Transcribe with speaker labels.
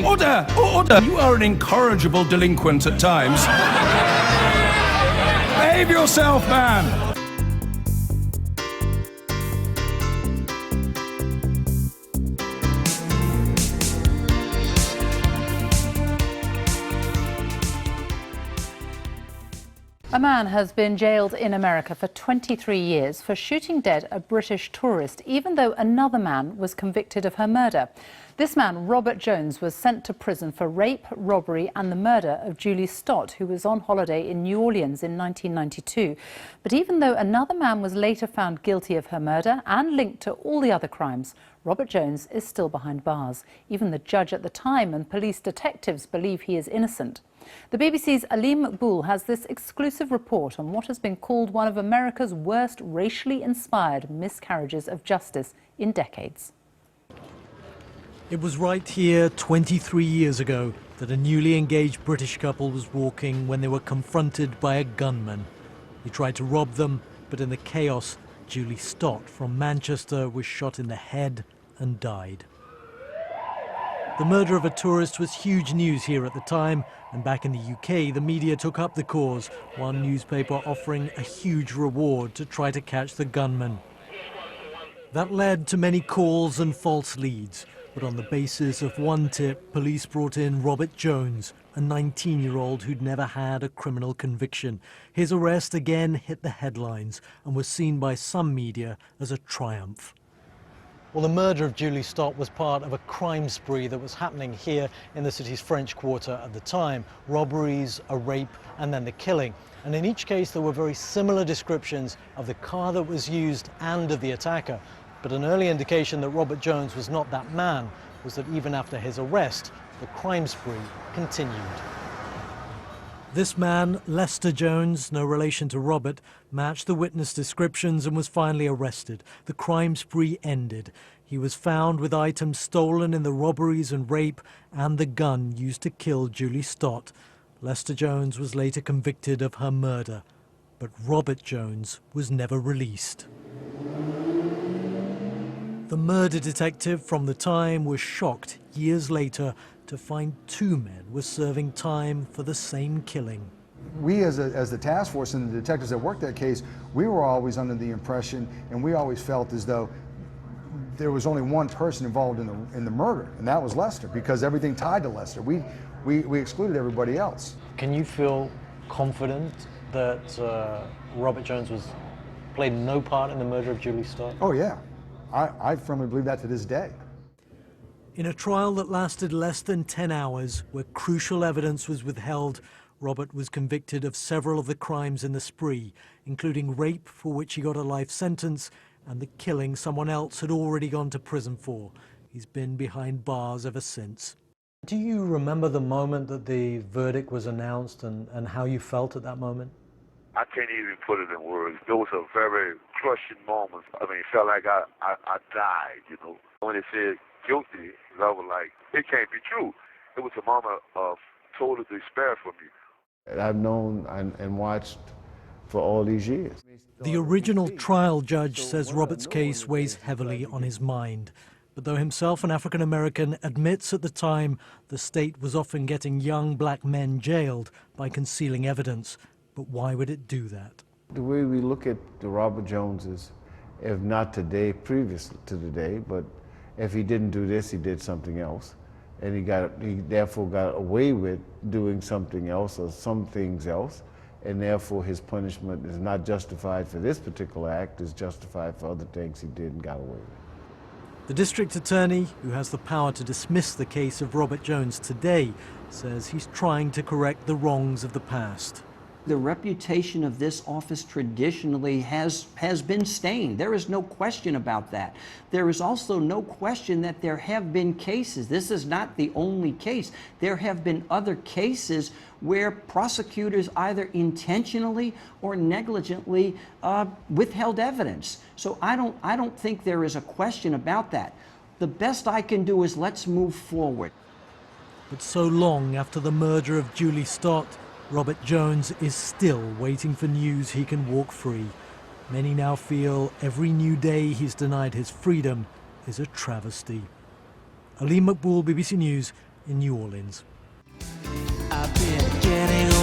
Speaker 1: Order! Order! You are an incorrigible delinquent at times. Behave yourself, man!
Speaker 2: A man has been jailed in America for 23 years for shooting dead a British tourist, even though another man was convicted of her murder. This man, Robert Jones, was sent to prison for rape, robbery and the murder of Julie Stott, who was on holiday in New Orleans in 1992. But even though another man was later found guilty of her murder and linked to all the other crimes, Robert Jones is still behind bars. Even the judge at the time and police detectives believe he is innocent. The BBC's Aleem Maqbool has this exclusive report on what has been called one of America's worst racially inspired miscarriages of justice in decades.
Speaker 3: It was right here 23 years ago that a newly engaged British couple was walking when they were confronted by a gunman. He tried to rob them, but in the chaos, Julie Stott from Manchester was shot in the head and died. The murder of a tourist was huge news here at the time, and back in the UK, the media took up the cause, one newspaper offering a huge reward to try to catch the gunman. That led to many calls and false leads, but on the basis of one tip, police brought in Robert Jones, a 19-year-old who'd never had a criminal conviction. His arrest again hit the headlines and was seen by some media as a triumph. Well, the murder of Julie Stott was part of a crime spree that was happening here in the city's French Quarter at the time. Robberies, a rape, and then the killing. And in each case, there were very similar descriptions of the car that was used and of the attacker. But an early indication that Robert Jones was not that man was that even after his arrest, the crime spree continued. This man, Lester Jones, no relation to Robert, matched the witness descriptions and was finally arrested. The crime spree ended. He was found with items stolen in the robberies and rape and the gun used to kill Julie Stott. Lester Jones was later convicted of her murder, but Robert Jones was never released. The murder detective from the time was shocked years later to find two men were serving time for the same killing.
Speaker 4: We as the task force and the detectives that worked that case, we were always under the impression, and we always felt as though there was only one person involved in the murder, and that was Lester, because everything tied to Lester. We excluded everybody else.
Speaker 3: Can you feel confident that Robert Jones played no part in the murder of Julie Stott?
Speaker 4: Oh yeah, I firmly believe that to this day.
Speaker 3: In a trial that lasted less than 10 hours, where crucial evidence was withheld, Robert was convicted of several of the crimes in the spree, including rape, for which he got a life sentence, and the killing someone else had already gone to prison for. He's been behind bars ever since. Do you remember the moment that the verdict was announced and how you felt at that moment?
Speaker 5: I can't even put it in words. It was a very crushing moment. I mean, it felt like I died, you know. When it said guilty, I was like, it can't be true. It was a moment of total despair for me.
Speaker 6: I've known and watched for all these years.
Speaker 3: The original trial judge says Robert's case weighs heavily on his mind. But though himself an African American admits at the time the state was often getting young black men jailed by concealing evidence. But why would it do that?
Speaker 6: The way we look at the Robert Joneses, if not today, previous to today, but if he didn't do this, he did something else. And he therefore got away with doing something else or some things else. And therefore his punishment is not justified for this particular act, it's justified for other things he did and got away with.
Speaker 3: The district attorney, who has the power to dismiss the case of Robert Jones today, says he's trying to correct the wrongs of the past.
Speaker 7: The reputation of this office traditionally has been stained. There is no question about that. There is also no question that there have been cases. This is not the only case. There have been other cases where prosecutors either intentionally or negligently withheld evidence. So I don't think there is a question about that. The best I can do is let's move forward.
Speaker 3: But so long after the murder of Julie Stott, Robert Jones is still waiting for news he can walk free. Many now feel every new day he's denied his freedom is a travesty. Aleem Maqbool, BBC News, in New Orleans.
Speaker 8: I've been getting